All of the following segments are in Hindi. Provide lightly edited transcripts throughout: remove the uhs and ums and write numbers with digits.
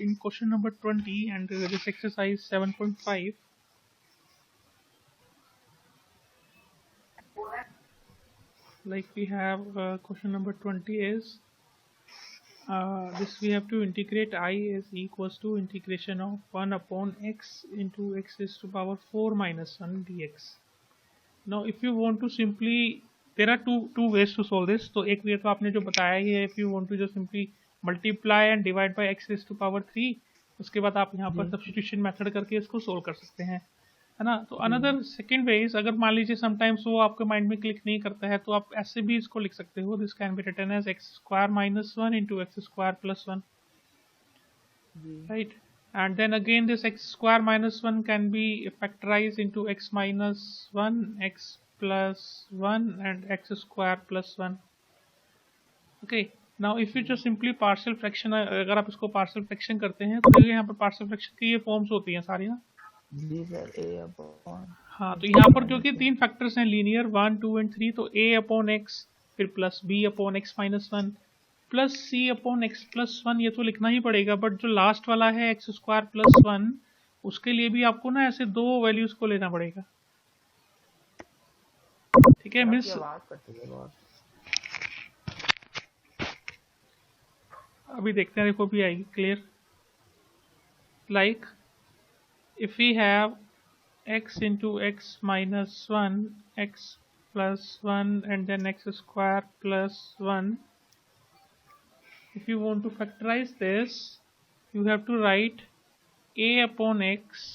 in question number 20 and this exercise 7.5. Like we have question number 20 is this we have to integrate I is equals to integration of 1 upon x into x raised to power 4 minus 1 dx. Now if you want to simply, there are two ways to solve this. तो एक वे तो आपने जो बताया ही है, if you want to just simply multiply and divide by x raised to power 3, उसके बाद आप यहाँ पर substitution method करके इसको solve कर सकते हैं, है ना. तो अनदर सेकेंड वे इज, अगर मान लीजिए समटाइम्स वो आपके माइंड में क्लिक नहीं करता है तो आप ऐसे भी इसको लिख सकते हो. This can be written as x square minus 1 into x square plus 1, right. And then again this x square minus 1 can be factorise into x minus 1, x plus 1 and x square plus 1. Okay, now if you just simply partial fraction, अगर आप इसको पार्शियल फ्रैक्शन करते हैं तो यहाँ पर पार्शियल फ्रैक्शन की ये फॉर्म्स होती हैं सारी ना. जी सर, a अपॉन, हाँ, तो यहाँ पर जो कि तीन फैक्टर्स हैं लीनियर 1, 2 एंड 3, तो a अपॉन एक्स, फिर plus b upon x minus 1 plus c upon x plus 1, ये तो लिखना ही पड़ेगा. बट जो लास्ट वाला है एक्स स्क्वायर प्लस 1, उसके लिए भी आपको ना ऐसे दो वैल्यूज को लेना पड़ेगा. ठीक है, मिस अभी देखते हैं, देखो भी आएगी clear. Like if we have x into x minus 1, x plus 1 and then x square plus 1, if you want to factorize this, you have to write a upon x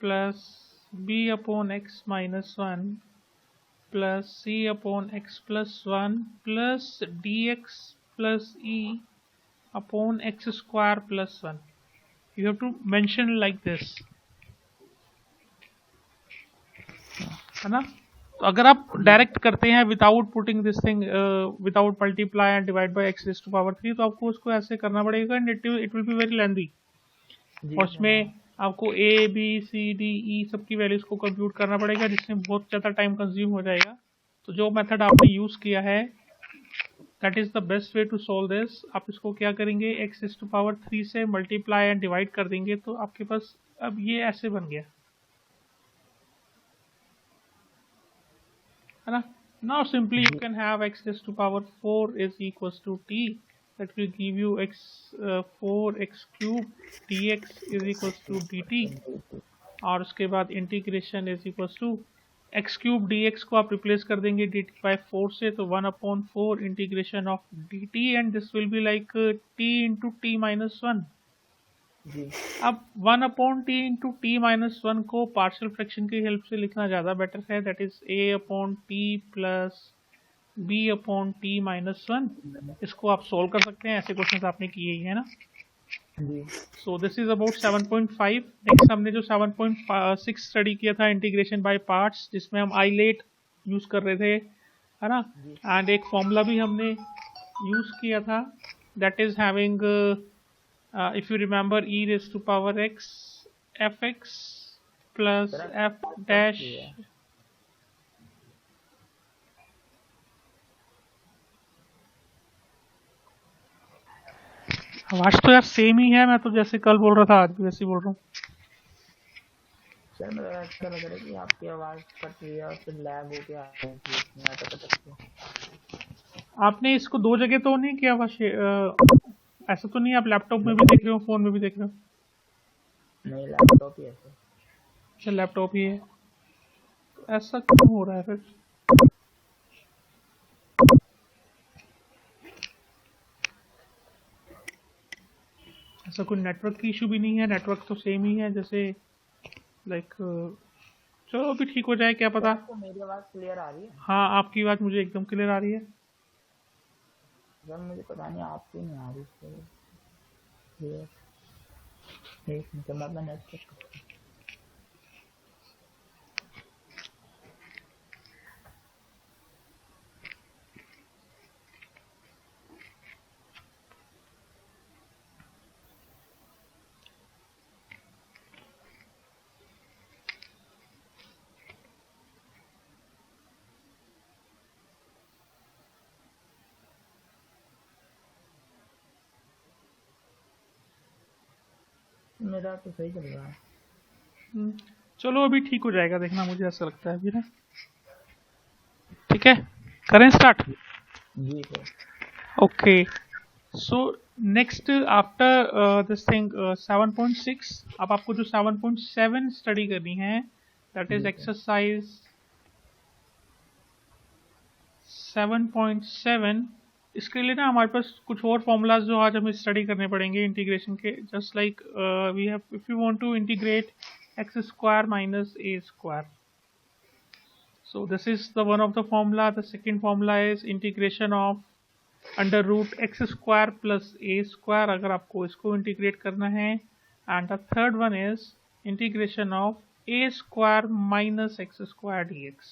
plus b upon x minus 1 plus c upon x plus 1 plus dx plus e upon x square plus 1. You have to mention like this, है ना. तो अगर आप डायरेक्ट करते हैं without putting this thing, without multiply and divide by x raised to power 3, तो आपको उसको ऐसे करना पड़ेगा and it will be very lengthy. और उसमें आपको A B C D E सबकी वैल्यूज को कंप्यूट करना पड़ेगा, जिसमें बहुत ज़्यादा टाइम कंज्यूम हो जाएगा. तो जो मेथड आपने यूज़ किया है, that is the best way to solve this. आप इसको क्या करेंगे, एक्स रेज़्ड टू पावर 3 से मल्टीप्लाई एंड डिवाइड कर देंगे, तो आपके पास अब ये ऐसे बन गया, है ना. Now simply you can have x raised to power 4 is equals to t, that will give you x 4x cube dx is equals to dt, और उसके बाद integration is equals to x cube d x को आप रिप्लेस कर देंगे डी टी बाई 4 से, तो 1 upon 4 integration of D T and this will be like T into T minus 1. अब 1 upon T into T minus 1 को पार्शियल फ्रैक्शन की हेल्प से लिखना ज़्यादा बेटर है. That is a upon t plus b upon t minus 1. इसको आप सोल्व कर सकते हैं, ऐसे क्वेश्चन आपने किए ही है ना. सो दिस इज अबाउट 7.5. नेक्स्ट हमने जो 7.6 स्टडी किया था, इंटीग्रेशन बाय पार्ट्स, जिसमें हम आइलेट यूज कर रहे थे, है ना. एंड एक फॉर्मूला भी हमने यूज किया था, that is having if you remember e raised to power x fx plus f dash. आवाज तो यार सेम ही है, मैं तो जैसे कल बोल रहा था आज भी वैसे बोल रहा हूँ. सर मेरा ऐसा लग रहा है कि आपकी आवाज कट रही है और फिर लैग हो गया है. आपने इसको दो जगह तो नहीं किया हुआ, ऐसा तो नहीं आप लैपटॉप में भी देख रहे हो, फोन में भी देख रहे हो? नहीं, लैपटॉप ही है सर. अच्छा, लैपटॉप ही है. तो ऐसा क्यों हो रहा है फिर? ऐसा कोई नेटवर्क की इशू भी नहीं है, नेटवर्क तो सेम ही है जैसे लाइक चलो अभी ठीक हो जाए, क्या पता. आपको मेरी आवाज क्लियर आ रही है? हाँ, आपकी आवाज मुझे एकदम क्लियर आ रही है. जब मुझे पता नहीं आपकी नहीं आ रही. एक मिनट, मैं अपना नेट चेक करता हूं. मेरा तो सही चल रहा है। चलो अभी ठीक हो जाएगा, देखना, मुझे ऐसा लगता है अभी ना। ठीक है, करें स्टार्ट। जी sir. Okay, so next after this thing 7.6, अब आपको जो 7.7 स्टडी करनी है, दैट इज जी सर। एक्सरसाइज 7.7। इसके लिए ना हमारे पास कुछ और फॉर्मूलाज जो आज हमें स्टडी करने पड़ेंगे इंटीग्रेशन के, just like we have, if you want to integrate x square minus A square, so this is the one of the formula. The second formula is integration of under root x square plus a square, अगर आपको इसको इंटीग्रेट करना है। And the third one is integration of a square minus x square d x.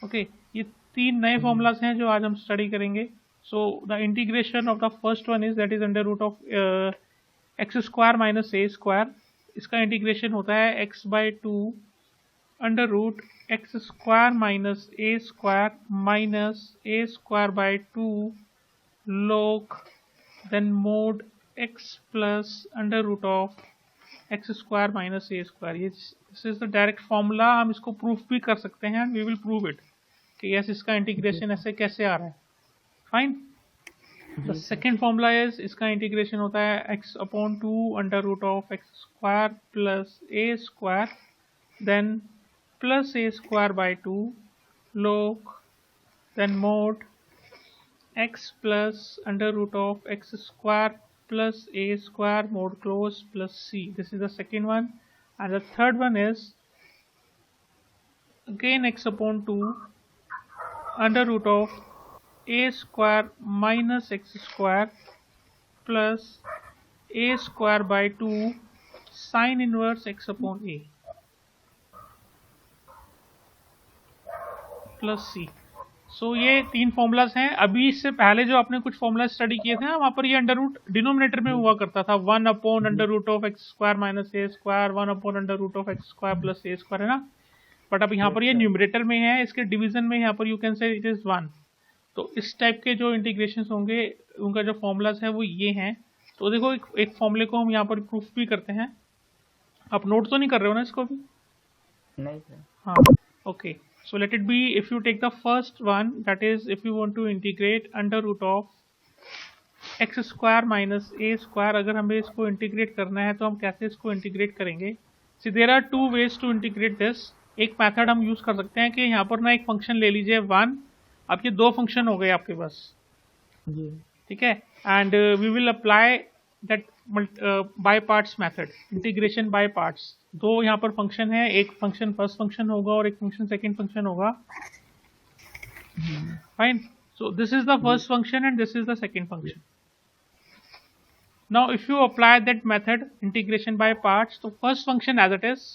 Okay, ये तीन नए फॉर्मूलाज हैं जो आज हम स्टडी करेंगे। So the integration of the first one is that is under root of x square minus A square. इसका इंटीग्रेशन होता है x by two under root x square minus A square by two log then mod x plus under root of x square minus a square। ये this is the direct formula, हम इसको प्रूफ भी कर सकते हैं, we will prove it कि यस इसका इंटीग्रेशन ऐसे कैसे आ रहा है। Fine, the second formula is, इसका इंटीग्रेशन होता है x upon two under root of x square plus a square then plus a square by two log then mod x plus under root of x square plus a square mod close plus c. This is the second one. And the third one is again x upon 2 under root of a square minus x square plus a square by 2 sin inverse x upon a plus c. सो ये तीन फॉर्मूलाज हैं। अभी इससे पहले जो आपने कुछ फॉर्मूला स्टडी किए थे ना, वहाँ पर ये अंडर रूट डिनोमिनेटर में हुआ करता था, 1 upon under root of x square minus A square, 1 upon under root of x square plus a square, है ना। बट अब यहाँ पर ये न्यूमरेटर में है, इसके डिवीजन में यहाँ पर यू कैन से इट इज़ 1। तो इस टाइप के जो इंटीग्रेशन होंगे उनका जो फॉर्मूलाज है वो ये हैं। तो देखो एक फॉर्मूले को हम यहाँ पर प्रूफ भी करते हैं। आप नोट तो नहीं कर रहे हो ना इसको भी? नहीं सर। हाँ, okay. So let it be, if you take the first one, that is if you want to integrate under root of x square minus a square, अगर हमें इसको इंटीग्रेट करना है तो हम कैसे इसको इंटीग्रेट करेंगे? See there are two ways to integrate this। एक मेथड हम यूज कर सकते हैं कि यहाँ पर ना एक फंक्शन ले लीजिए 1, अब ये दो फंक्शन हो गए आपके पास, ठीक है। And we will apply that by parts method, integration by parts. दो यहाँ पर फंक्शन है, एक फंक्शन फर्स्ट फंक्शन होगा और एक फंक्शन सेकंड फंक्शन होगा। Fine, so this is the first function and this is the second function. Now if you apply that method integration by parts, तो first function as it is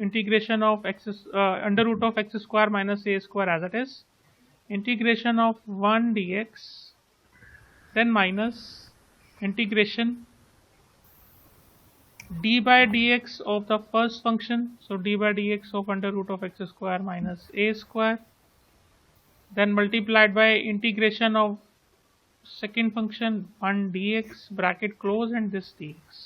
integration of x under root of x square minus A square as it is, integration of 1 dx then minus integration d by dx of the first function, so d by dx of under root of x square minus a square, then multiplied by integration of second function 1 dx bracket close and this dx।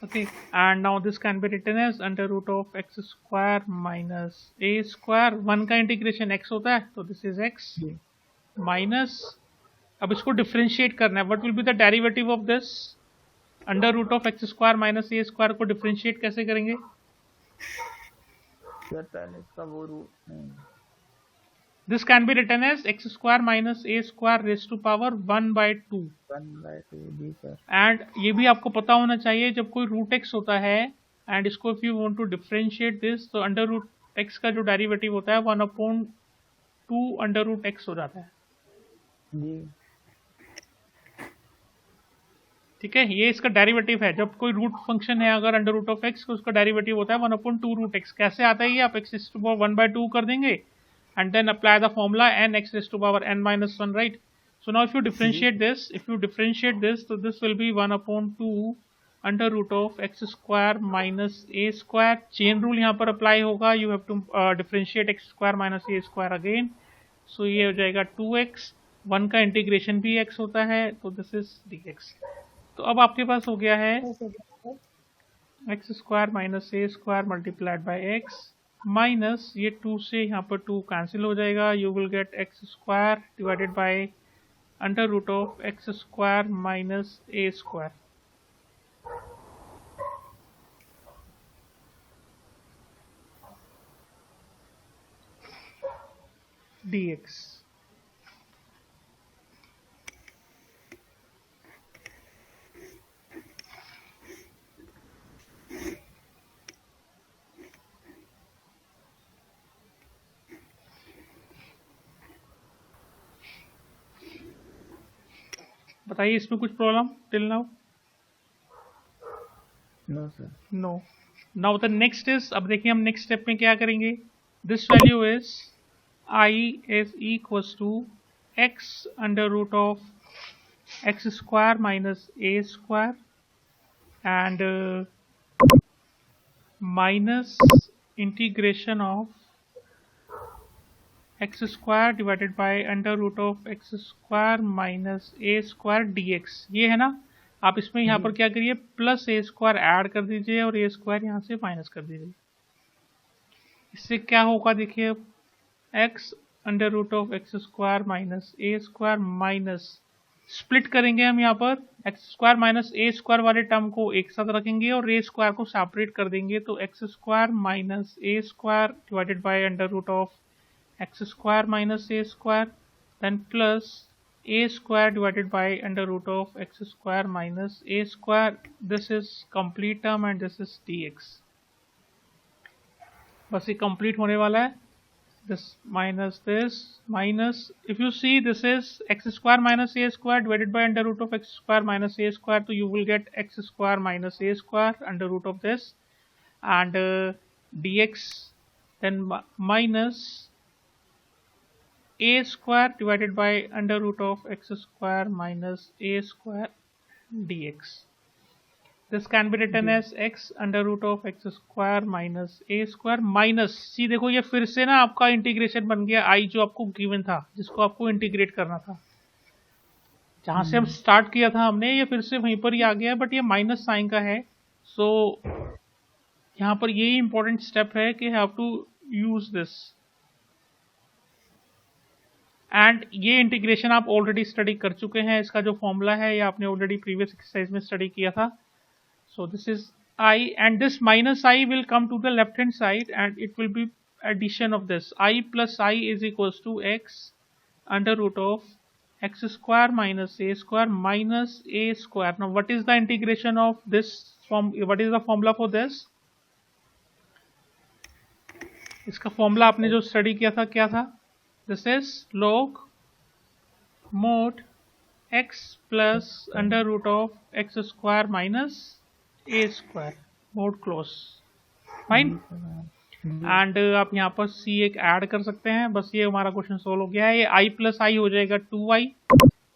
Okay, and now this can be written as under root of x square minus a square, 1 का इंटीग्रेशन x होता है तो दिस इज x माइनस, अब इसको डिफ्रेंशिएट करना है, what will be the derivative of this under root of x square minus A square को डिफ्रेंशिएट कैसे करेंगे? पहले इसका वो रूट नहीं, this can be written as x square minus A square raise to power 1/2। 1/2 जी सर। एंड ये भी आपको पता होना चाहिए, जब कोई रूट एक्स होता है एंड इसको if you want to differentiate this, तो अंडर रूट एक्स का जो डेरिवेटिव होता है 1/2 अंडर रूट एक्स हो जाता है जी। ठीक है, ये इसका डेरिवेटिव है। जब कोई रूट फंक्शन है अगर अंडर रूट ऑफ एक्स, उसका डेरिवेटिव होता है 1/2 रूट एक्स। कैसे आता है ये? आप x raised to power 1/2 कर देंगे and then apply the formula n x raised to power n-1, right. So now if you differentiate this, तो this will be 1/2 under root of x square minus A square. Chain rule यहाँ पर अप्लाई होगा, you have to differentiate x square minus A square again, so ये हो जाएगा 2x, 1 का इंटीग्रेशन भी x होता है तो दिस इज dx। तो अब आपके पास हो गया है x square minus A square multiplied by x minus ये 2 से यहाँ पर 2 कैंसिल हो जाएगा. You will get x square divided by under root of x square minus A square. dx. बताइए इसमें कुछ problem till now? No sir. No. Now the next is, अब देखिए हम नेक्स्ट स्टेप में क्या करेंगे. This value is I is equals to x under root of x square minus a square and minus integration of x square divided by under root of x square minus a square dx. ये है ना. आप इसमें यहाँ पर क्या करिए, प्लस ए स्क्वायर ऐड कर दीजिए और ए स्क्वायर यहाँ से माइनस कर दीजिए. इससे क्या होगा देखिए, x under root of x square minus A square minus, split करेंगे हम यहाँ पर, एक्स स्क्वायर माइनस ए स्क्वायर वाले टर्म को एक साथ रखेंगे और ए स्क्वायर को सेपरेट कर देंगे. तो x square minus A square divided by under root of x square minus A square then plus a square divided by under root of x square minus A square. This is complete term and this is dx. बस ये कंप्लीट होने वाला है. This minus this minus, if you see this is x square minus a square divided by under root of x square minus a square, so you will get x square minus a square under root of this and dx then minus a square divided by under root of x square minus a square dx. This can be written as x under root of x square minus a square minus c. देखो ये फिर से ना आपका इंटीग्रेशन बन गया i जो आपको गिवन था, जिसको आपको इंटीग्रेट करना था, जहां से हम स्टार्ट किया था हमने, ये फिर से वहीं पर ही आ गया है, बट ये माइनस साइन का है. सो यहाँ पर यही इंपॉर्टेंट स्टेप है कि have to use this. And ये इंटीग्रेशन आप ऑलरेडी स्टडी कर चुके हैं. इसका जो फॉर्मूला है ये आपने ऑलरेडी प्रीवियस एक्सरसाइज में स्टडी किया था. So this is I and this minus I will come to the left hand side and it will be addition of this. I plus I is equals to x under root of x square minus a square minus a square. Now what is the integration of this form? What is the formula for this? इसका फॉर्मूला आपने जो स्टडी किया था क्या था? This is log mod x plus under root of x square minus a square mod close. Fine. And आप यहाँ पर c एक ऐड कर सकते हैं. बस ये हमारा क्वेश्चन सोल्व हो गया है. ये i प्लस आई हो जाएगा 2i.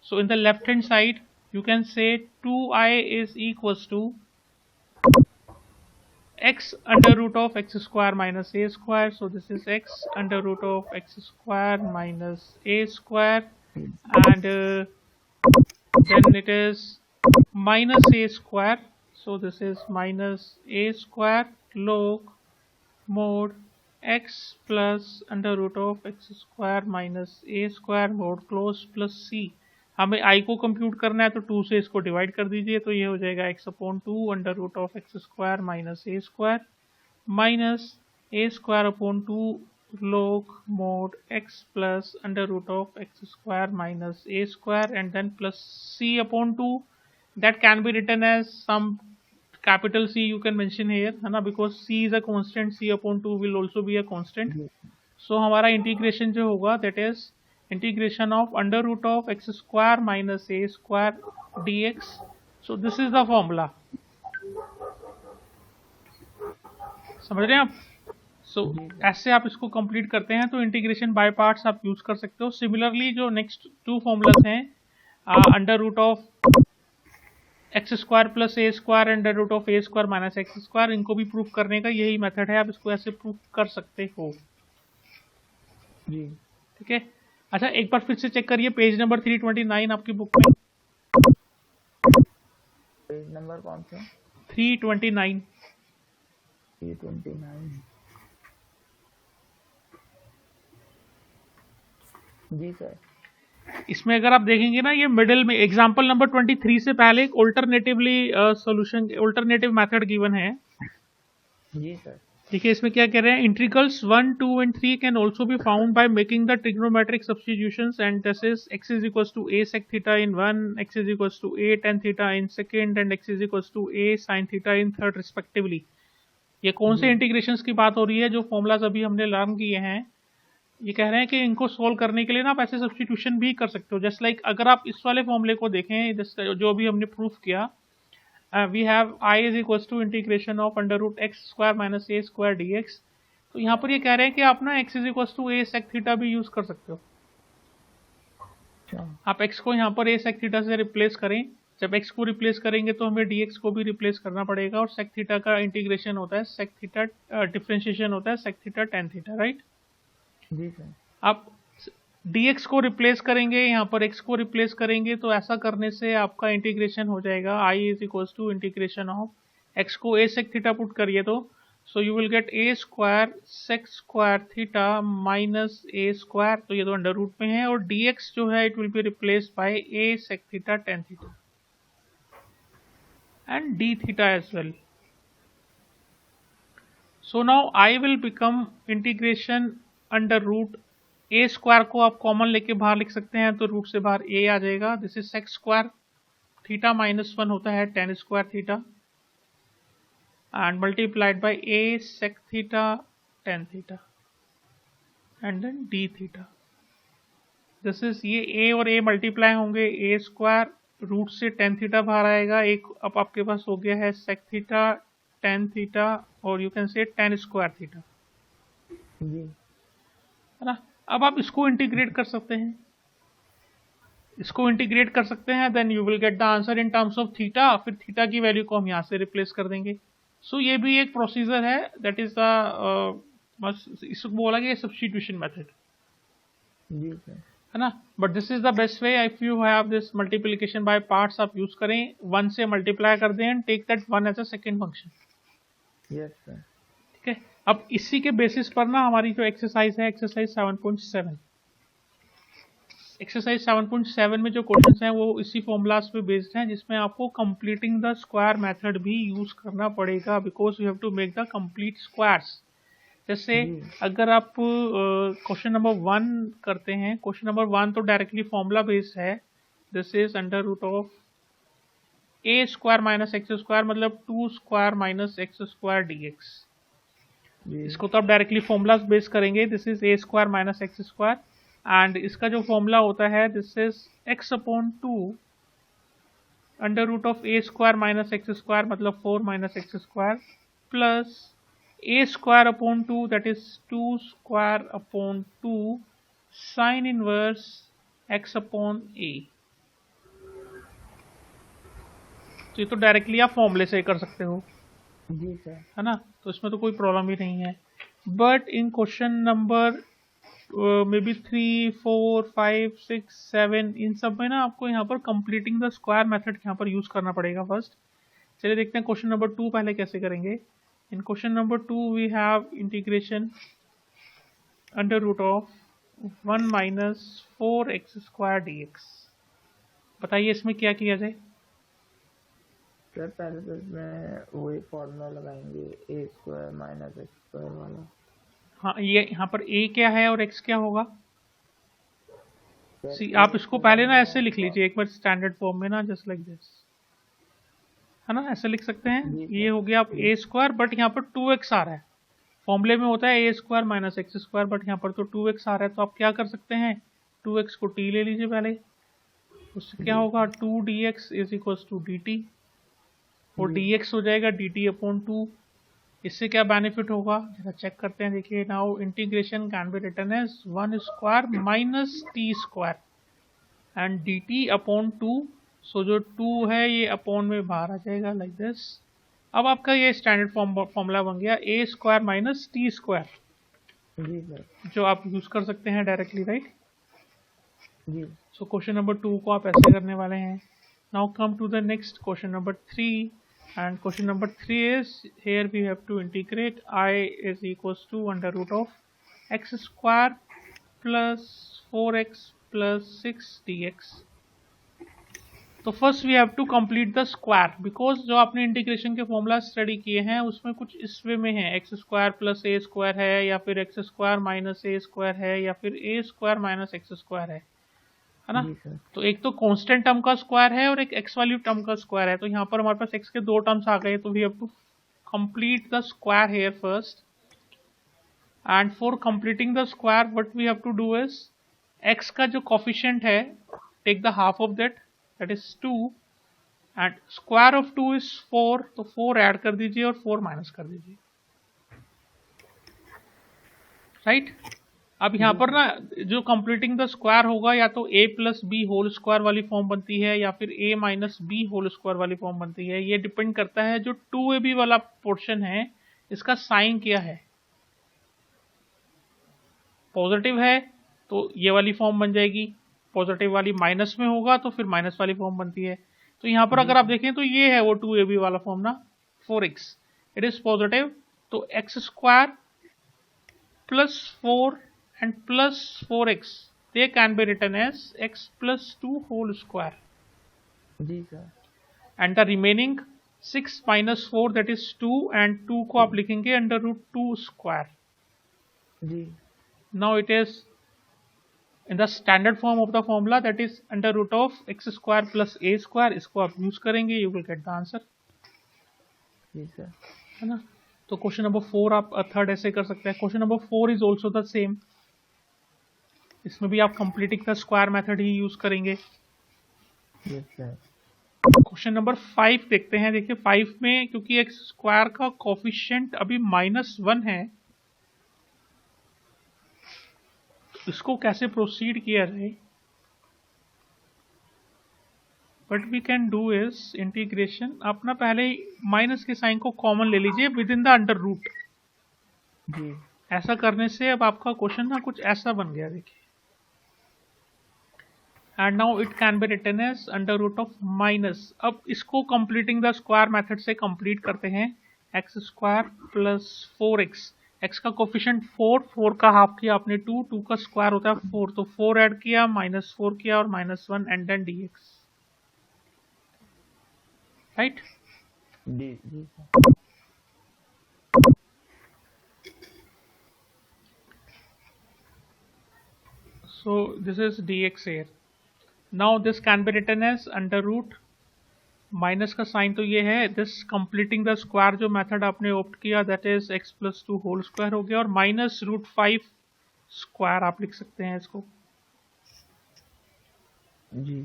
So in the left hand side you can say 2i is equals to x under root of x square minus a square. So this is x under root of x square minus a square and then it is minus a square. So this is minus a square log mod x plus under root of x square minus a square mod close plus c. हमें i को कंप्यूट करना है तो 2 से इसको डिवाइड कर दीजिए तो ये हो जाएगा x upon 2 under root of x square minus a square upon 2 log mod x plus under root of x square minus a square and then plus c upon 2. That can be written as some capital C you can mention here है ना, because c is a constant, c upon 2 will also be a constant. So हमारा इंटीग्रेशन जो होगा that is integration of under root of x square minus a square dx. So this is the formula. समझ रहे हैं आप? So ऐसे आप इसको कंप्लीट करते हैं तो इंटीग्रेशन बाय पार्ट्स आप यूज कर सकते हो. सिमिलरली जो नेक्स्ट 2 फॉर्मूलाज हैं under root of x square plus a square under root of a square minus x square, इनको भी प्रूफ करने का यही मेथड है. आप इसको ऐसे प्रूफ कर सकते हो जी. ठीक है. अच्छा एक बार फिर से चेक करिए पेज नंबर 329 आपकी बुक में. पेज नंबर कौन सा? 329। 329। जी सर। इसमें अगर आप देखेंगे ना, ये मिडिल में एग्जांपल नंबर 23 से पहले एक अल्टरनेटिव मेथड गिवन है। जी सर। देखिए इसमें क्या कह रहे हैं, integrals 1, 2 and 3 can also be found by making the trigonometric substitutions and this is x is equals to a sec theta in one, x is equals to a tan theta in second and x is equals to a sin theta in third respectively. ये कौन से इंटीग्रेशंस की बात हो रही है? जो फॉर्मूलाज अभी हमने लर्न किए हैं, ये कह रहे हैं कि इनको सोल्व करने के लिए ना आप ऐसे सब्स्टिट्यूशन भी कर सकते हो। जस्ट लाइक अगर आप इस वाले फॉर्मूले को देखें, जो भी हमने प्रूफ किया, we have I is equals to integration of under root x square minus A square d x. तो यहाँ पर ये कह रहे हैं कि आप ना x is equals to a sec theta भी यूज कर सकते हो। आप x को यहाँ पर a sec थीटा से रिप्लेस करें। जब x को रिप्लेस करेंगे तो हमें dx को भी रिप्लेस करना पड़ेगा, और sec थीटा का इंटीग्रेशन होता है sec थीटा, डिफ्रेंशिएशन होता है sec theta tan theta, right? जी सर। आप dx को रिप्लेस करेंगे, यहाँ पर x को रिप्लेस करेंगे, तो ऐसा करने से आपका इंटीग्रेशन हो जाएगा I is equals to integration of x को a sec थीटा पुट करिए तो so you will get a square sec square theta minus a square, तो ये तो अंडर रूट में है, और dx जो है it will be replaced by a sec theta tan theta and d theta as well. So now I will become integration under root a square को आप कॉमन लेके बाहर लिख सकते हैं, तो रूट से बाहर a आ जाएगा। This is sec square theta minus 1 होता है tan square theta and multiplied by a sec theta tan theta and then d theta. This is, ये a और a मल्टीप्लाई होंगे, a स्क्वायर रूट से tan थीटा बाहर आएगा, एक अब आपके पास हो गया है sec थीटा tan थीटा, और you can say tan square theta, है ना? अब आप इसको इंटीग्रेट कर सकते हैं, then you will get the answer in terms of theta. फिर थीटा की वैल्यू को हम यहाँ से रिप्लेस कर देंगे। सो ये भी एक प्रोसीजर है, दैट इज द, इसको बोला गया सब्स्टिट्यूशन मेथड, है ना? But this is the best way. If you have this multiplication by parts, आप यूज करें, 1 से मल्टीप्लाई कर दें and take that 1 as a second function. Yes sir. ठीक है, अब इसी के बेसिस पर ना हमारी जो एक्सरसाइज है, एक्सरसाइज 7.7, एक्सरसाइज 7.7 में जो क्वेश्चंस हैं वो इसी फॉर्मूलाज पे बेस्ड हैं, जिसमें आपको कंप्लीटिंग द स्क्वायर मेथड भी यूज करना पड़ेगा, because you have to make the complete squares. जैसे अगर आप क्वेश्चन नंबर 1 करते हैं, क्वेश्चन नंबर 1 तो डायरेक्टली फॉर्मूला बेस्ड है। This is under root of a square minus x square, मतलब 2 square minus x square d x. इसको तो आप डायरेक्टली फॉर्मूलाज बेस करेंगे। This is a square minus x square, and इसका जो फॉर्मूला होता है, this is x upon 2 under root of a square minus x square, मतलब 4 minus x square, plus a square upon 2, that is 2 square upon 2 sine inverse x upon a। तो ये तो डायरेक्टली आप फॉर्मूले से कर सकते हो, जी सर, है ना? तो इसमें तो कोई प्रॉब्लम ही नहीं है। But in question number may be 3, 4, 5, 6, 7, इन सब में ना आपको यहाँ पर कंप्लीटिंग द स्क्वायर मेथड यहाँ पर यूज करना पड़ेगा फर्स्ट। चलिए देखते हैं क्वेश्चन नंबर 2 पहले कैसे करेंगे। In question number 2 we have integration under root of 1 minus 4x square d x. बताइए इसमें क्या किया जाए? सर पहले तो इसमें वही फॉर्मूला लगाएंगे, a square minus x square वाला। हाँ, ये यहाँ पर a क्या है और x क्या होगा? सी, आप इसको पहले ना ऐसे लिख लीजिए एक बार स्टैंडर्ड फॉर्म में ना, जस्ट लाइक दिस, है ना? ऐसे लिख सकते हैं। ये हो गया आप a स्क्वायर, बट यहाँ पर 2x आ रहा है। फॉर्मूले में होता है a square minus x square, but यहाँ पर तो 2x आ रहा है, तो आप क्या कर सकते हैं, 2x को t ले लीजिए पहले। उससे क्या होगा, 2 dx is equals to dt, और dx हो जाएगा dt अपॉन 2। इससे क्या बेनिफिट होगा जरा चेक करते हैं। देखिए, now integration can be written as 1 square minus t square and dt upon 2। So जो 2 है ये अपॉन में बाहर आ जाएगा लाइक दिस। अब आपका ये स्टैंडर्ड फॉर्मूला बन गया a square minus t square, जो आप यूज कर सकते हैं डायरेक्टली, राइट? सो क्वेश्चन नंबर 2 को आप ऐसे करने वाले हैं। Now come to the next question number 3, and question number 3 is, here we have to integrate I is equals to under root of x square plus 4x plus 6 dx. तो first we have to complete the square, because जो आपने इंटीग्रेशन के फॉर्मूला स्टडी किए हैं उसमें कुछ इस वे में है, x square plus a square है, या फिर एक्स स्क्वायर माइनस ए स्क्वायर है, या फिर ए स्क्वायर माइनस एक्स स्क्वायर है ना। तो एक तो कांस्टेंट टर्म का स्क्वायर है और एक एक्स वैल्यू टर्म का स्क्वायर है। तो यहाँ पर हमारे पास एक्स के दो टर्म्स आ गए, तो we have to complete the square here first, and for completing the square what we have to do is, x का जो कोफिशिएंट है take the half of that, that is 2, and square of 2 is 4, तो 4 ऐड कर दीजिए और 4 माइनस कर दीजिए, राइट। अब यहाँ पर ना जो कंप्लीटिंग द स्क्वायर होगा, या तो a plus b whole square वाली फॉर्म बनती है, या फिर a minus b whole square वाली फॉर्म बनती है। ये डिपेंड करता है जो 2ab वाला पोर्शन है इसका साइन क्या है। पॉजिटिव है तो ये वाली फॉर्म बन जाएगी, पॉजिटिव वाली माइनस में होगा तो फिर माइनस वाली फॉर्म बनती है। तो यहाँ पर अगर आप देखें तो ये है वो 2ab वाला फॉर्म ना, 4x इट इज पॉजिटिव, तो x square plus 4 and plus 4x they can be written as x plus 2 whole square, जी sir, and the remaining 6 minus 4 that is 2, and 2 को आप लिखेंगे अंडर रूट 2 स्क्वायर जी। Now it is in the standard form of the formula, that is under root of x square plus a square। इसको आप यूज करेंगे, you will get the answer, जी सर, है ना। तो क्वेश्चन नंबर 4 आप थर्ड ऐसे कर सकते हैं। Question number 4 is also the same, इसमें भी आप कंप्लीटिंग द स्क्वायर मेथड ही यूज करेंगे। Yes sir. क्वेश्चन नंबर 5 देखते हैं। देखिए 5 में क्योंकि एक्स स्क्वायर का कोफिशिएंट अभी -1 है, इसको कैसे प्रोसीड किया जाए, but we can do is integration, आप ना पहले माइनस के साइन को कॉमन ले लीजिए within the under root जी। ऐसा करने से अब आपका क्वेश्चन ना कुछ ऐसा बन गया, देखिए, and now it can be written as under root of minus. अब इसको कंप्लीटिंग द स्क्वायर मेथड से कंप्लीट करते हैं, x square plus 4x, x का कोफिशिएंट 4, 4 का हाफ किया आपने 2, 2 का स्क्वायर होता है 4, तो 4 ऐड किया, -4 किया और -1 एंड देन dx, राइट। जी जी। So this is dx here. Now this can be written as under root, minus का साइन तो ये है, दिस कंप्लीटिंग द स्क्वायर जो मेथड आपने ऑप्ट किया that is x plus 2 whole square हो गया, और माइनस रूट 5 स्क्वायर आप लिख सकते हैं इसको, जी।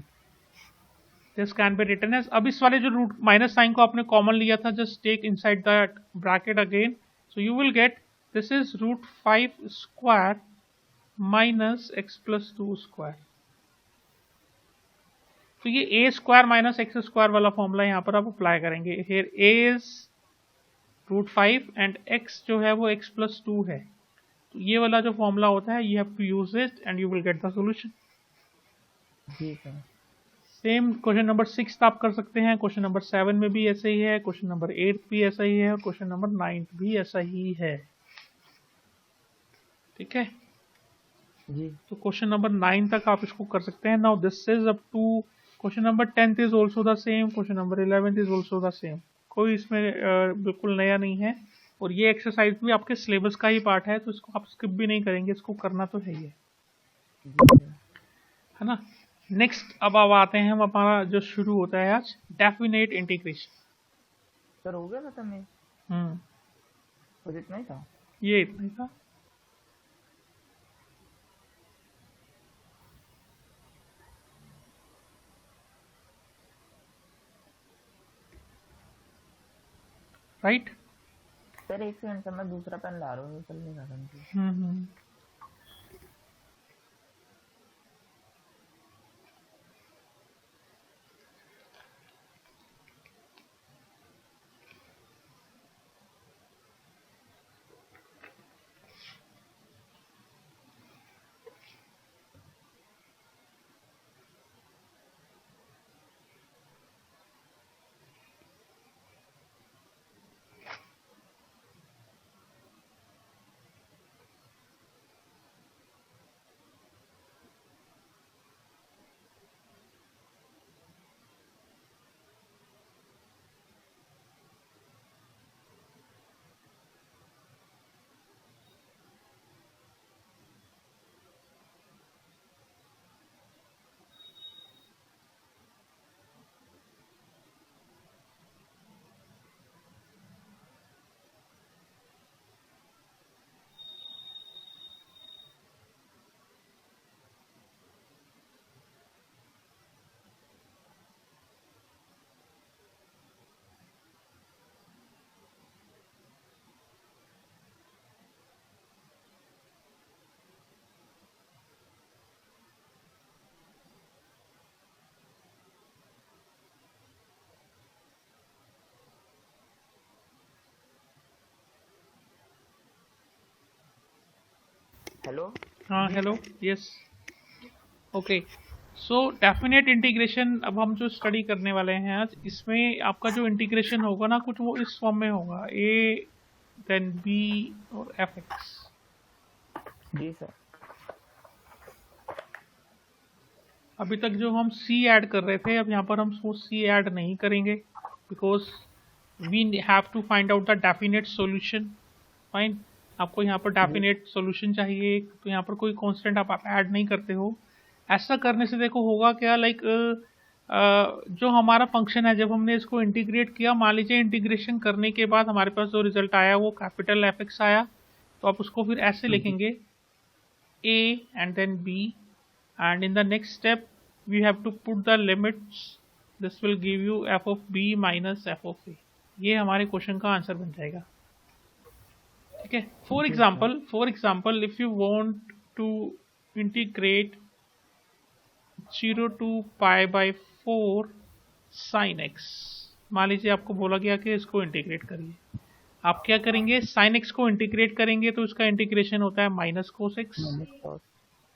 This can be written as, अब इस वाले जो रूट माइनस साइन को आपने कॉमन लिया था, just take inside that bracket again, so you will get this is root 5 square minus x plus 2 square. तो ये a square minus x square वाला फॉर्मूला यहाँ पर आप अप्लाई करेंगे। Here a is root 5 and x जो है वो x प्लस 2 है, तो ये वाला जो फॉर्मूला होता है you have to use it and you will get the solution. जी सर। सेम क्वेश्चन नंबर 6 आप कर सकते हैं, क्वेश्चन नंबर 7 में भी ऐसा ही है, क्वेश्चन नंबर 8 भी ऐसा ही है, और क्वेश्चन नंबर 9 भी ऐसा ही है, ठीक है जी। तो क्वेश्चन नंबर 9 तक आप इसको कर सकते हैं। Now this is up to question number 10th is also the same, question number 11th is also the same, कोई इसमें बिल्कुल नया नहीं है, और ये एक्सरसाइज भी आपके सिलेबस का ही पार्ट है, तो इसको आप स्किप भी नहीं करेंगे, इसको करना तो है ही है ना। नेक्स्ट अब आते हैं हम, हमारा जो शुरू होता है आज डेफिनेट इंटीग्रेशन। सर हो गया खत्म है? कुछ इतना ही था? ये इतना ही था। राइट सर एक सेकंड सर, मैं दूसरा पेन ला रहा हूँ, चलने का। हेलो। हाँ जी hello, sir. Yes, okay. So definite integration अब हम जो स्टडी करने वाले हैं आज, इसमें आपका जो इंटीग्रेशन होगा ना, कुछ वो इस फॉर्म में होगा, ए देन बी और एफ एक्स। जी सर। अभी तक जो हम सी ऐड कर रहे थे, अब यहाँ पर हम वो सी ऐड नहीं करेंगे, because we have to find out the definite solution. Fine, आपको यहाँ पर जी डेफिनेट सॉल्यूशन चाहिए, तो यहाँ पर कोई कांस्टेंट आप ऐड नहीं करते हो। ऐसा करने से देखो होगा क्या, लाइक जो हमारा फंक्शन है, जब हमने इसको इंटीग्रेट किया, मान लीजिए इंटीग्रेशन करने के बाद हमारे पास जो रिजल्ट आया वो कैपिटल एफ एक्स आया, तो आप उसको फिर ऐसे जी लिखेंगे, a and then b, and in the next step we have to put the limits, this will give you f of b minus f of a। ये हमारे क्वेश्चन का आंसर बन जाएगा, ठीक है। जी sir. For example if you want to integrate 0 to pi by 4 sine x, मान लीजिए आपको बोला गया कि इसको इंटीग्रेट करिए, आप क्या करेंगे, साइन एक्स को इंटीग्रेट करेंगे तो इसका इंटीग्रेशन होता है minus cos x, minus cos.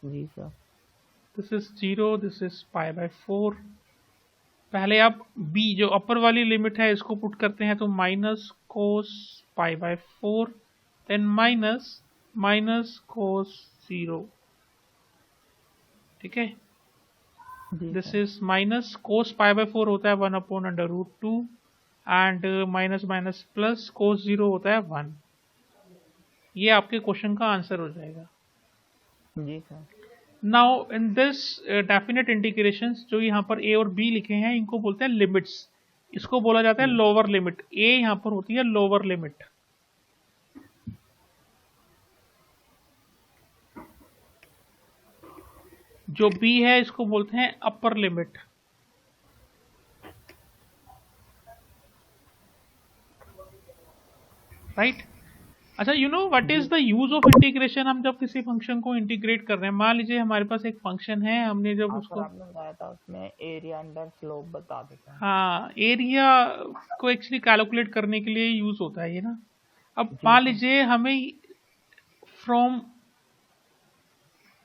जी sir. This is 0, this is pi by 4। पहले आप b जो अपर वाली लिमिट है इसको पुट करते हैं, तो minus cos pi by 4, then minus minus cos 0, ठीक है। जी this sir. Is minus cos pi by 4 होता है 1/√2, and minus minus plus cos 0 होता है 1। ये आपके क्वेश्चन का आंसर हो जाएगा। जी sir. Now in this definite integrations, जो यहाँ पर ए और बी लिखे हैं, इनको बोलते हैं लिमिट्स। इसको बोला जाता है जी लोअर लिमिट, ए यहाँ पर होती है लोअर लिमिट, जो बी है इसको बोलते हैं अपर लिमिट, राइट। अच्छा, यू नो व्हाट इज जी। द यूज ऑफ इंटीग्रेशन, हम जब किसी फंक्शन को इंटीग्रेट कर रहे हैं, मान लीजिए हमारे पास एक फंक्शन है, हमने जब हाँ सर, उसको, आपने बताया था उसमें एरिया अंडर स्लोप बता देते हैं। हाँ, एरिया को एक्चुअली कैलकुलेट करने के लिए यूज होता है ये ना। अब जी मान सर। लीजिए हमें from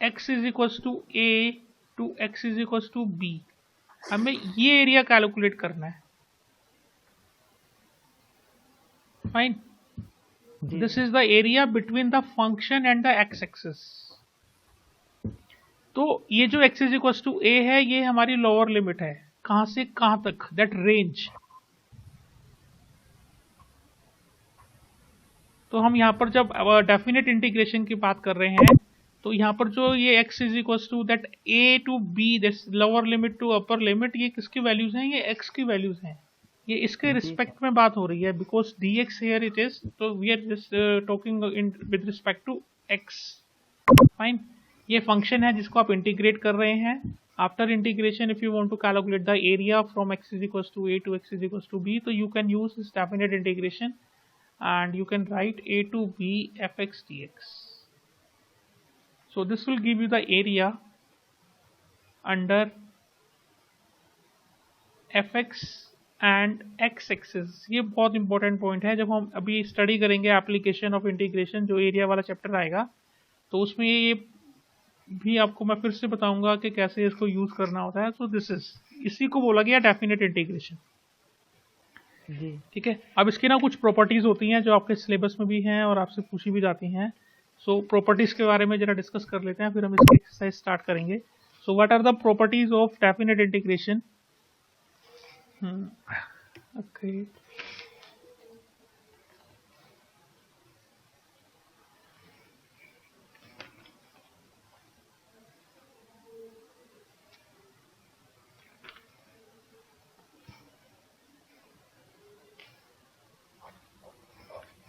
x is equal to a to x is equal to b, हमें ये एरिया कैलकुलेट करना है, फाइन। जी this sir. Is the area between the function and the x axis. तो ये जो x is equal to a है, ये हमारी लोअर लिमिट है, कहां से कहां तक, दैट रेंज। तो हम यहाँ पर जब डेफिनेट इंटीग्रेशन की बात कर रहे हैं, तो यहाँ पर जो ये x is equal to that a to b, this lower limit to upper limit, ये किसकी वैल्यूज हैं, ये x की वैल्यूज हैं, ये इसके जी सर। रिस्पेक्ट में बात हो रही है, because dx here it is, तो we are just talking in with respect to x, fine. ये फंक्शन है जिसको आप इंटीग्रेट कर रहे हैं। After integration if you want to calculate the area from x is equal to a to x is equal to b, तो you can use this definite integration and you can write a to b fx dx. So this will give you the area under fx and x axis। ये बहुत इंपॉर्टेंट पॉइंट है, जब हम अभी स्टडी करेंगे एप्लीकेशन ऑफ इंटीग्रेशन, जो एरिया वाला चैप्टर आएगा, तो उसमें ये भी आपको मैं फिर से बताऊंगा कि कैसे इसको यूज करना होता है। सो दिस इज, इसी को बोला गया डेफिनेट इंटीग्रेशन, जी। ठीक है। अब इसकी ना कुछ प्रॉपर्टीज होती हैं जो आपके सिलेबस में भी हैं और आपसे पूछी भी जाती हैं। सो प्रॉपर्टीज के बारे में जरा डिस्कस कर लेते हैं, फिर हम इसकी एक्सरसाइज स्टार्ट करेंगे। So what are the properties of definite integration? Okay,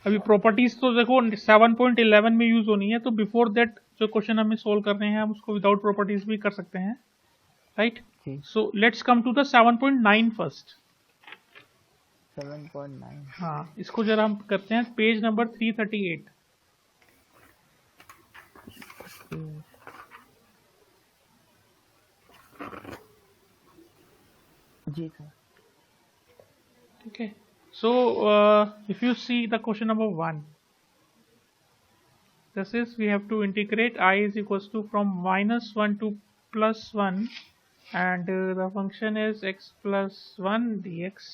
अभी प्रॉपर्टीज तो देखो 7.11 में यूज होनी है, तो बिफोर दैट जो क्वेश्चन हमें सोल्व करने हैं, हम उसको विदाउट प्रॉपर्टीज भी कर सकते हैं, राइट। जी। So let's come to the 7.9 first. 7.9। हाँ, इसको जरा हम करते हैं, पेज नंबर 338। जी सर। ठीक है। So if you see the question number 1, This is, we have to integrate I is equals to from -1 to +1, and the function is x plus 1 dx.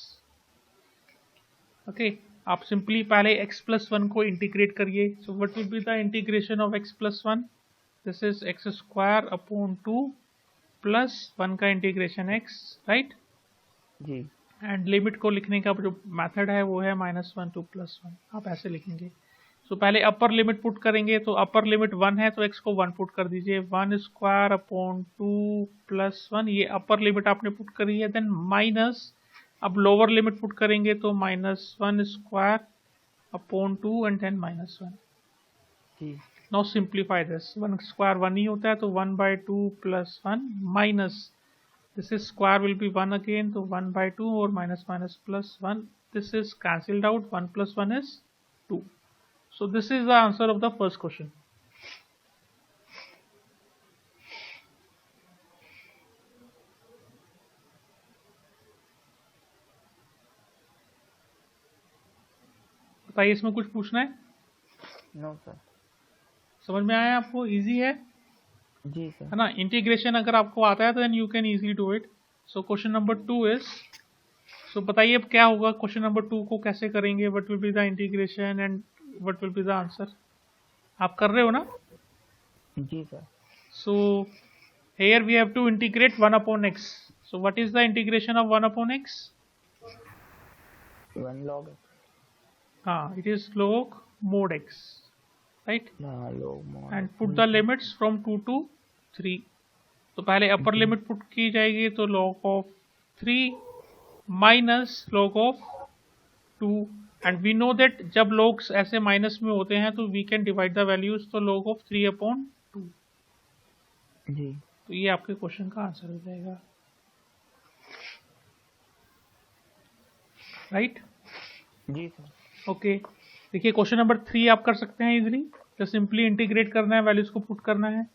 Okay, आप सिंपली पहले x plus 1 को इंटीग्रेट करिए. So what will be the integration of x plus 1? This is x square upon 2 plus 1 का इंटीग्रेशन x, राइट? जी. एंड लिमिट को लिखने का जो मेथड है वो है -1 to +1. आप ऐसे लिखेंगे. तो पहले अपर लिमिट पुट करेंगे, तो अपर लिमिट 1 है तो x को 1 पुट कर दीजिए. 1 स्क्वायर अपॉन 2 प्लस 1, ये अपर लिमिट आपने पुट करी है. देन माइनस, अब लोअर लिमिट पुट करेंगे तो -1 square upon 2 and then -1. Now simplify this. 1 square 1 ही होता है, तो 1/2 plus 1 minus this is square will be 1 again, तो 1/2 और minus minus plus 1. This is cancelled out. 1 + 1 is 2. So this is the answer of the first question. बताइए, इसमें कुछ पूछना है? No sir. समझ में आया आपको? इजी है जी सर. है ना? इंटीग्रेशन अगर आपको आता है तो then you can easily do it. So question number 2 is, so बताइए अब क्या होगा. क्वेश्चन नंबर 2 को कैसे करेंगे? What will be the integration and what will be the answer? आप कर रहे हो ना? जी sir. So here we have to integrate 1 upon x. So what is the integration of 1 upon x? 1 log x. It is log mod x, right? log mod. And put the limits from 2 to 3. तो पहले अपर लिमिट पुट की जाएगी, तो log of 3 minus log of 2. And we know that जब logs ऐसे माइनस में होते हैं तो we can divide the values, तो log of 3 upon 2. जी. तो ये आपके क्वेश्चन का आंसर हो जाएगा, राइट? जी सर. ओके, देखिए क्वेश्चन नंबर 3 आप कर सकते हैं इजीली. तो सिंपली इंटीग्रेट करना है, वैल्यूज को पुट करना है.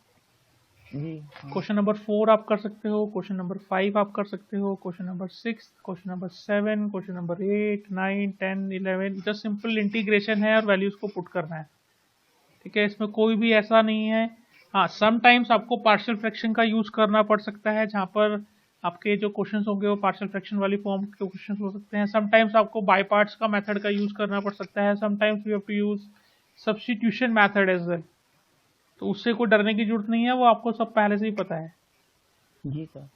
जी. क्वेश्चन नंबर 4 आप कर सकते हो. क्वेश्चन नंबर 5 आप कर सकते हो. Question number 6, question number 7, question number 8, 9, 10, 11. Just simple integration है और वैल्यूज को पुट करना है. ठीक है, इसमें कोई भी ऐसा नहीं है. हाँ, समटाइम्स आपको पार्शियल फ्रैक्शन का यूज करना पड़ सकता है, जहाँ पर आपके जो क्वेश्चंस होंगे वो पार्शियल फ्रैक्शन वाली फॉर्म के क्वेश्चंस हो सकते हैं. समटाइम्स आपको बाय पार्ट्स का मेथड का यूज करना पड़ सकता है. Sometimes we have to use substitution method as well. तो उससे कोई डरने की जरूरत नहीं है, वो आपको सब पहले से ही पता है. जी सर.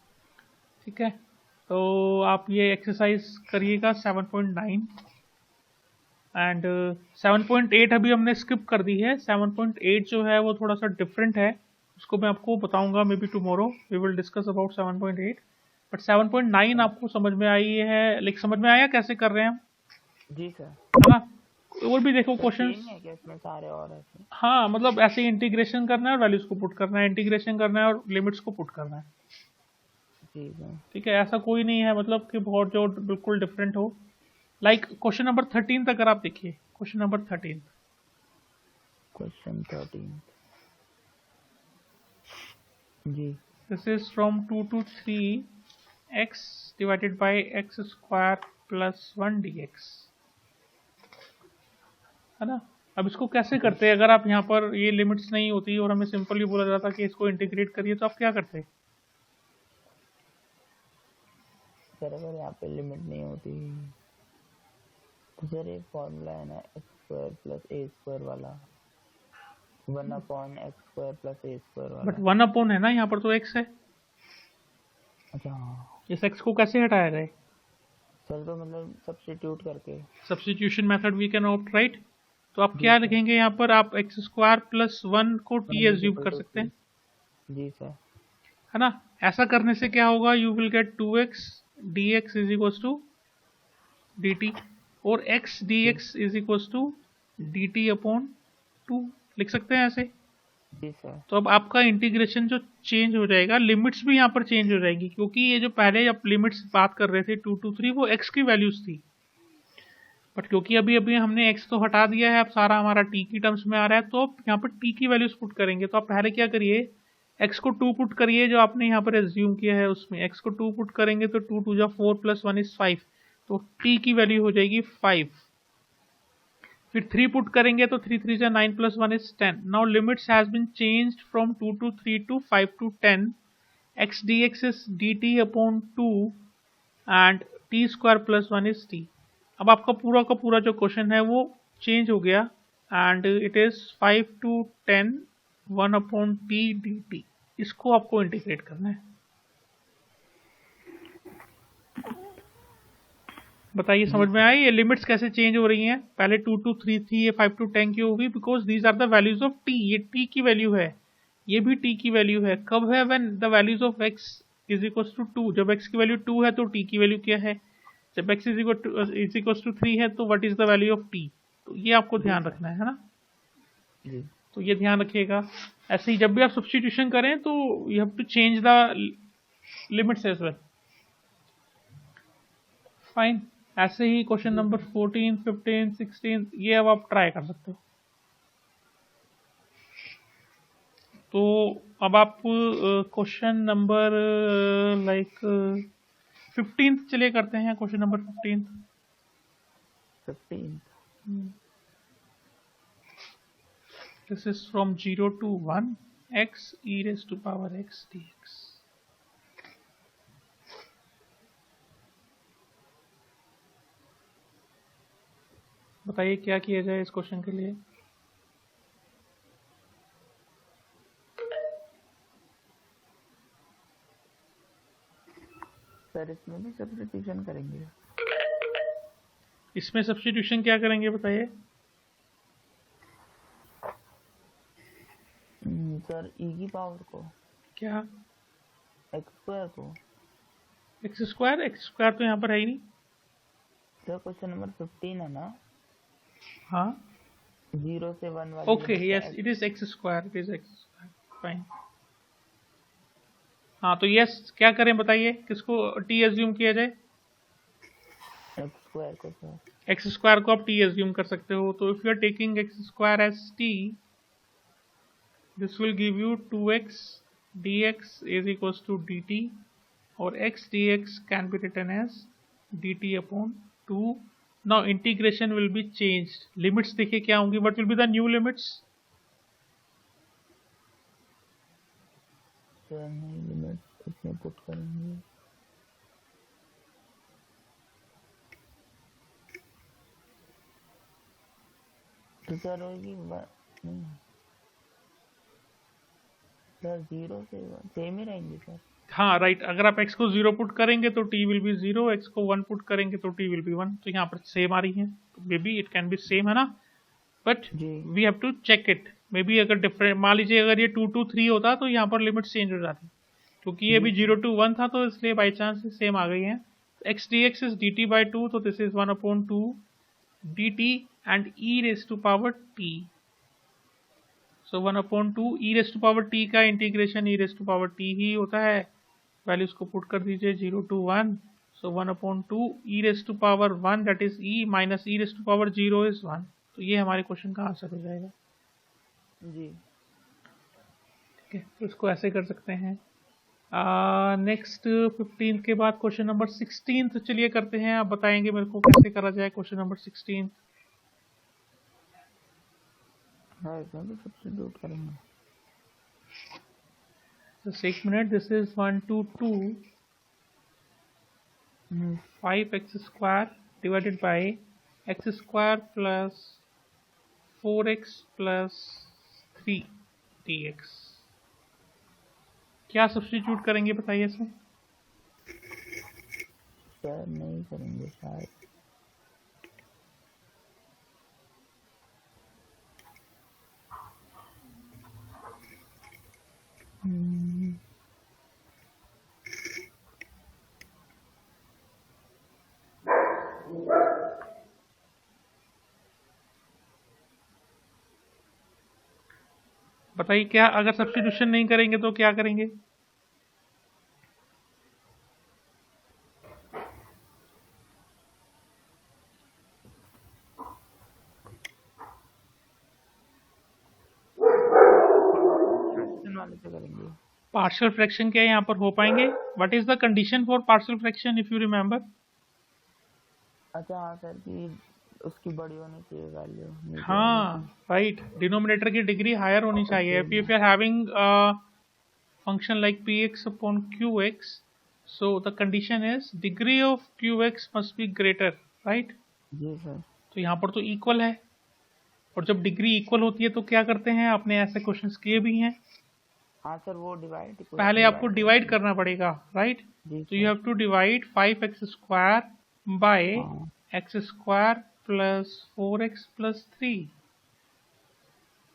ठीक है, तो आप ये एक्सरसाइज करिएगा 7.9 एंड 7.8 अभी हमने स्किप कर दी है. 7.8 जो है वो थोड़ा सा डिफरेंट है, उसको मैं आपको बताऊंगा maybe tomorrow. We will discuss about 7.8. But 7.9 आपको समझ में आई है, लाइक समझ में आया कैसे कर रहे हैं हम? जी सर. है ना? और भी देखो क्वेश्चन है क्या इसमें सारे और ऐसे? हाँ, मतलब ऐसे इंटीग्रेशन करना है और वैल्यूज को पुट करना है, इंटीग्रेशन करना है और लिमिट्स को पुट करना है. जी सर. ठीक है, ऐसा कोई नहीं है मतलब कि बहुत जो बिल्कुल डिफरेंट हो. लाइक क्वेश्चन नंबर 13 तक अगर आप देखिए. Question number 13. क्वेश्चन 13. जी. This is from 2 to 3 x divided by x square plus 1 dx. है ना? अब इसको कैसे करते हैं? अगर आप यहाँ पर ये लिमिट्स नहीं होती और हमें सिंपली बोला जाता कि इसको इंटीग्रेट करिए, तो आप क्या करते? सर अगर यहाँ पे लिमिट नहीं होती तो सर एक फॉर्मूला है ना, x² + a² वाला, 1/x² + a² वाला. बट 1 अपॉन है ना, यहाँ पर तो x है. अच्छा. इस x को कैसे हटाया जाए? सर तो मतलब सब्स्टिट्यूट करके. Substitution method we can opt, right? तो आप क्या लिखेंगे यहाँ पर? आप x² + 1 को t एज्यूम कर सकते हैं. जी सर. है ना? ऐसा करने से क्या होगा? You will get 2x dx is equals to dt और x dx is equals to dt upon 2 लिख सकते हैं ऐसे. जी सर. तो अब आपका इंटीग्रेशन जो चेंज हो जाएगा, लिमिट्स भी यहाँ पर चेंज हो जाएंगी, क्योंकि ये जो पहले आप लिमिट्स बात कर रहे थे 2 to 3 वो x की वैल्यूज थी. बट क्योंकि अभी अभी हमने x तो हटा दिया है, अब सारा हमारा t की टर्म्स में आ रहा है, तो अब यहाँ पर t की वैल्यूज पुट करेंगे. तो आप पहले क्या करिए, x को 2 पुट करिए जो आपने यहाँ पर एज्यूम किया है उसमें. x को 2 पुट करेंगे तो 2 2 जा 4 + 1 is 5, तो t की वैल्यू हो जाएगी 5. फिर 3 पुट करेंगे तो 3 3 जा 9 plus 1 is 10. Now limits has been changed from 2 to 3 to 5 to 10. x dx is dt upon 2 and t square plus 1 is t. अब आपका पूरा का पूरा जो क्वेश्चन है वो चेंज हो गया and it is 5 to 10 1 upon t dt. इसको आपको इंटीग्रेट करना है. बताइए समझ में आई ये लिमिट्स कैसे चेंज हो रही हैं. पहले 2 to 3 थी, ये 5 to 10 की होगी because these are the values of t. ये t की वैल्यू है, ये भी t की वैल्यू है. कब है? When the values of x is equal to 2. जब x की वैल्यू 2 है तो t की वैल्यू क्या है? जब x इज इक्वल टू 3 है तो what is the value of t. तो ये आपको ध्यान रखना है ना. तो ये ध्यान रखिएगा. ऐसे ही जब भी आप सब्स्टिट्यूशन करें तो you have to change the limits as well. Fine. ऐसे ही क्वेश्चन नंबर 14, 15, 16 ये अब आप ट्राई कर सकते हो. तो अब आप क्वेश्चन नंबर लाइक 15 चलिए करते हैं. Question number 15. This is from 0 to 1 x e raised to power x dx. बताइए क्या किया जाए इस क्वेश्चन के लिए. सर इसमें भी सब्स्टिट्यूशन करेंगे. इसमें सब्स्टिट्यूशन क्या करेंगे बताइए. सर e की पावर को क्या? x स्क्वायर को. एक्स स्क्वायर तो यहाँ पर है ही नहीं. सर क्वेश्चन नंबर 15 है ना. हाँ 0 से 1 वाली. Okay yes it is x square. It is x square. Fine. हाँ तो यस क्या करें बताइए. किसको t एज्यूम किया जाए? x स्क्वायर को. सर एक्स स्क्वायर को आप t एज्यूम कर सकते हो. तो if you are taking x square as t, this will give you 2x dx is equals to dt or x dx can be written as dt upon 2. Now integration will be changed. Limits देखिए क्या होंगी. What will be the new limits? Sir नई लिमिट इसमें पुट करेंगे. तो सर होगी सर 0 से 1 सेम ही रहेंगे सर. हाँ राइट. अगर आप x को 0 पुट करेंगे तो t विल बी 0. x को 1 पुट करेंगे तो t विल बी 1. तो यहाँ पर सेम आ रही है. तो maybe it can be same है ना. But we have to check it. Maybe अगर डिफरेंट मान लीजिए अगर ये 2 to 3 होता तो यहाँ पर लिमिट चेंज हो जाती. क्योंकि ये भी 0 to 1 था तो इसलिए बाई चांस सेम आ गई है. x dx is dt by 2 तो this is 1 upon 2 dt and e raised to power t. So 1 upon 2 e raised to power t का integration e raised to power t ही होता है. वैल्यूज को पुट कर दीजिए 0 to 1. So 1 upon 2 e raised to power 1 that is e minus e raised to power 0 is 1. तो ये हमारे क्वेश्चन का आंसर हो जाएगा. जी ठीक है. तो इसको ऐसे कर सकते हैं. नेक्स्ट 15 के बाद क्वेश्चन नंबर 16 तो चलिए करते हैं. आप बताएंगे मेरे को कैसे करा जाए क्वेश्चन नंबर 16. हाँ इसमें भी सब्स्टिट्यूट करेंगे. Just 1 minute. This is 1 to 2 5x square divided by x square plus 4x plus 3 dx. क्या सब्स्टिट्यूट करेंगे बताइए इसमें. सर नहीं करेंगे शायद. बताइए क्या अगर सब्स्टिट्यूशन नहीं करेंगे तो क्या करेंगे. वाले से करेंगे. पार्शियल फ्रैक्शन क्या यहाँ पर हो पाएंगे. What is the condition for partial fraction if you remember. अच्छा हाँ सर कि उसकी बड़ी होनी चाहिए वैल्यू। हाँ राइट, डिनोमिनेटर की डिग्री हायर होनी चाहिए। If you are having function like px upon qx, so the condition is degree of qx must be greater, right? जी सर। तो यहाँ पर तो इक्वल है, और जब डिग्री इक्वल होती है तो क्या करते हैं, आपने ऐसे क्वेश्चंस किए भी हैं। हाँ सर, वो डिवाइड पहले आपको डिवाइड करना पड़ेगा, राइट? जी तो you sir. Have to divide 5x square by हाँ x square plus 4x plus 3।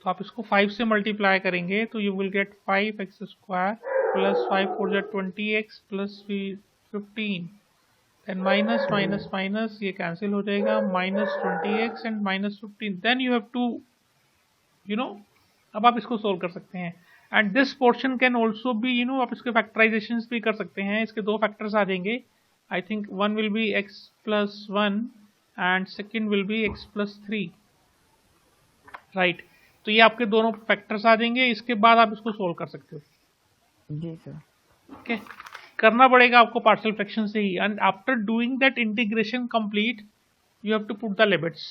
तो आप इसको 5 से मल्टीप्लाई करेंगे तो you will get 5x square plus 5 4 20x plus 15, then minus minus minus ये कैंसिल हो जाएगा, minus 20x and minus 15। Then you have to अब आप इसको सोल्व कर सकते हैं। And this portion can also be आप इसके फैक्टराइजेशन भी कर सकते हैं। इसके दो फैक्टर्स आ जाएंगे, I think one will be x plus 1 and second will be x plus 3, right? तो ये आपके दोनों फैक्टर्स आ जाएंगे, इसके बाद आप इसको सोल्व कर सकते हो। जी सर। ओके, करना पड़ेगा आपको पार्शियल फ्रैक्शन से ही। And after doing that integration complete you have to put the limits.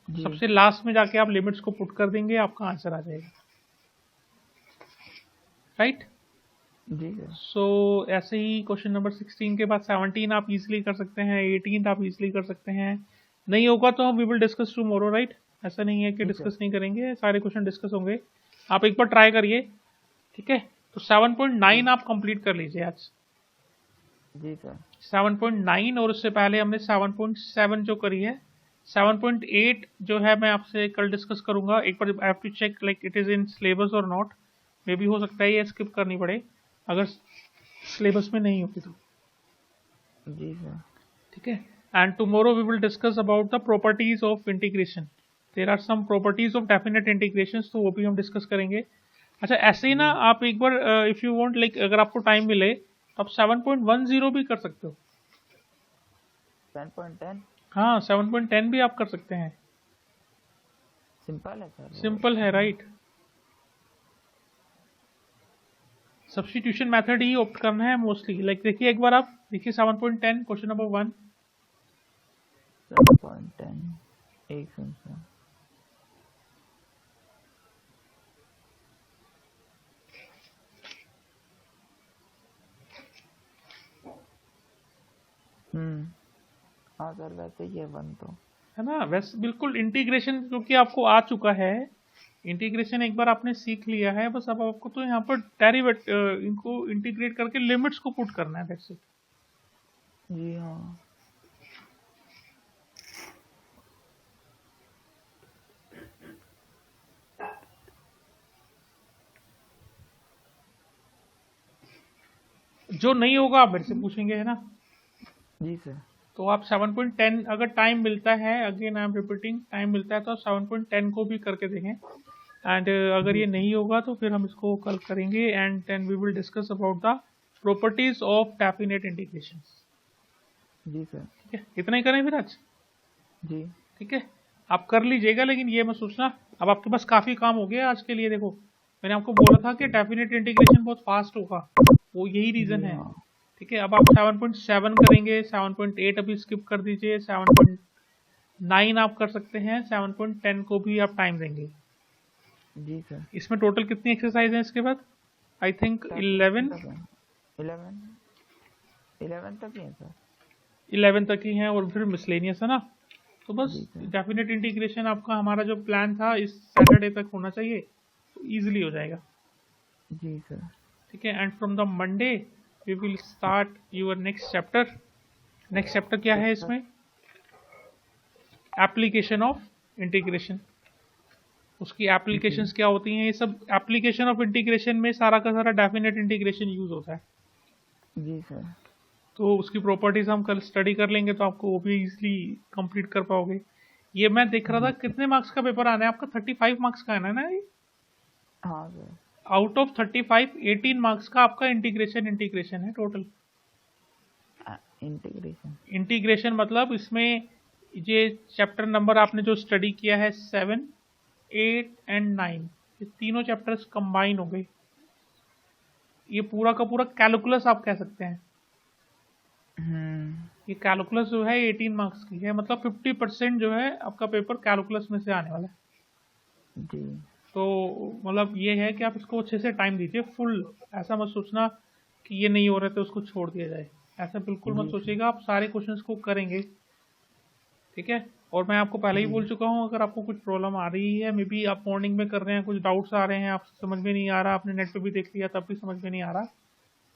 सबसे लास्ट में जाके आप लिमिट्स को पुट कर देंगे, आपका आंसर आ जाएगा, राइट? जी सर। सो ऐसे ही क्वेश्चन नंबर 16 के बाद 17 आप इजीली कर सकते हैं, 18 आप इजीली कर सकते हैं। नहीं होगा तो हम we will discuss tomorrow, right? ऐसा नहीं है कि डिस्कस नहीं करेंगे, सारे क्वेश्चन डिस्कस होंगे। आप एक बार ट्राई करिए, ठीक है? तो 7.9 आप कंप्लीट कर लीजिए आज। जी सर। 7.9 और उससे पहले हमने 7.7 जो करी है। 7.8 जो है मैं आपसे कल डिस्कस करूंगा। एक बार I have to check like it is in syllabus और नॉट। मे बी हो सकता है ये स्किप करनी पड़े अगर सिलेबस में नहीं होती तो। जी सर। ठीक है, and tomorrow we will discuss about the properties of integration. There are some properties of definite integrations, तो वो भी हम डिस्कस करेंगे। अच्छा, ऐसे ही ना आप एक बार इफ यू वांट लाइक अगर आपको टाइम मिले तो आप 7.10 भी कर सकते हो। 7.10 हाँ, 7.10 भी आप कर सकते हैं। सिंपल है सर। सिंपल है, राइट? सब्स्टिट्यूशन मेथड ही ऑप्ट करना है मोस्टली। लाइक देखिए, एक बार आप देखिए 7.10 क्वेश्चन नंबर 1। 7.10 एक सेकंड सर। हाँ सर, वैसे ये 1 तो है ना, वैसे बिल्कुल इंटीग्रेशन क्योंकि आपको आ चुका है। इंटीग्रेशन एक बार आपने सीख लिया है, बस अब आपको तो यहाँ पर डेरिवेट इनको इंटीग्रेट करके लिमिट्स को पुट करना है, दैट्स इट। जी हाँ। जो नहीं होगा आप मेरे से पूछेंगे, है ना? जी सर। तो आप 7.10 अगर टाइम मिलता है, again I am repeating, time मिलता है तो आप 7.10 को भी करके देखें। एंड अगर ये नहीं होगा तो फिर हम इसको कल करेंगे, and then we will discuss about the properties of definite integration. जी सर। ठीक है, इतना ही करें फिर आज। जी ठीक है, आप कर लीजिएगा, लेकिन ये मत सोचना अब आपके पास काफ़ी काम हो गया आज के लिए। देखो, मैंने आपको बोला था कि डेफिनेट इंटीग्रेशन बहुत फास्ट होगा, वो यही रीज़न है। ठीक है, अब आप 7.7 करेंगे, 7.8 अभी स्किप कर दीजिए, 7.9 आप कर सकते हैं, 7.10 को भी आप टाइम देंगे। जी सर। इसमें टोटल कितनी एक्सरसाइज है इसके बाद? आई थिंक 11 तक ही है सर। 11 तक ही हैं, और फिर मिसलेनियस है ना। तो बस डेफिनेट इंटीग्रेशन आपका, हमारा जो प्लान था इस सैटरडे तक होना चाहिए, तो इजीली हो जाएगा। जी सर। ठीक है, and from the Monday we will start your next chapter. Next chapter क्या है इसमें? Application of integration. उसकी एप्लीकेशंस क्या होती हैं, ये सब एप्लीकेशन ऑफ इंटीग्रेशन में सारा का सारा डेफिनेट इंटीग्रेशन यूज होता है। जी सर। तो उसकी प्रॉपर्टीज हम कल स्टडी कर लेंगे, तो आपको वो भी इजीली कंप्लीट कर पाओगे। ये मैं देख रहा था, कितने मार्क्स का पेपर आना है आपका? 35 मार्क्स का है ना ये? हाँ सर। आउट ऑफ 35 18 मार्क्स का आपका इंटीग्रेशन है टोटल। इंटीग्रेशन मतलब इसमें ये चैप्टर नंबर आपने जो स्टडी किया है 7, 8 एंड 9, ये तीनों चैप्टर्स कंबाइन हो गए। ये पूरा का पूरा कैलकुलस आप कह सकते हैं। ये कैलकुलस जो है 18 मार्क्स की है, मतलब 50% जो है आपका पेपर कैलकुलस में से आने वाला है। जी तो मतलब ये है कि आप इसको अच्छे से टाइम दीजिए फुल। ऐसा मत सोचना कि ये नहीं हो रहा तो उसको छोड़ दिया जाए, ऐसा बिल्कुल मत जी सर। सोचिएगा। आप सारे क्वेश्चंस को करेंगे, ठीक है। और मैं आपको पहले ही जी बोल चुका हूँ, अगर आपको कुछ प्रॉब्लम आ रही है, मे बी आप मॉर्निंग में कर रहे हैं, कुछ डाउट्स आ रहे हैं, आपसे समझ में नहीं आ रहा, आपने नेट पे भी देख लिया तब भी समझ में नहीं आ रहा,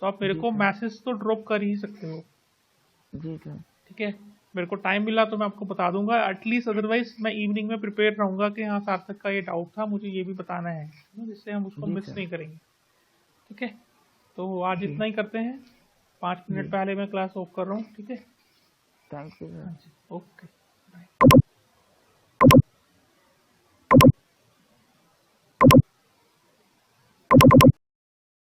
तो आप मेरे जी को सर। मैसेज तो ड्रॉप कर ही सकते हो, जी सर। ठीक है। मेरे को टाइम मिला तो मैं आपको बता दूंगा एटलीस्ट, अदरवाइज मैं इवनिंग में प्रिपेयर रहूंगा कि हाँ सार्थक का ये डाउट था, मुझे ये भी बताना है, जिससे हम उसको जी मिस सर। नहीं करेंगे, ठीक है। तो आज जी इतना ही करते हैं, 5 मिनट जी। पहले मैं क्लास ऑफ कर रहा हूँ, ठीक है। Thank you sir. हाँ जी, ओके।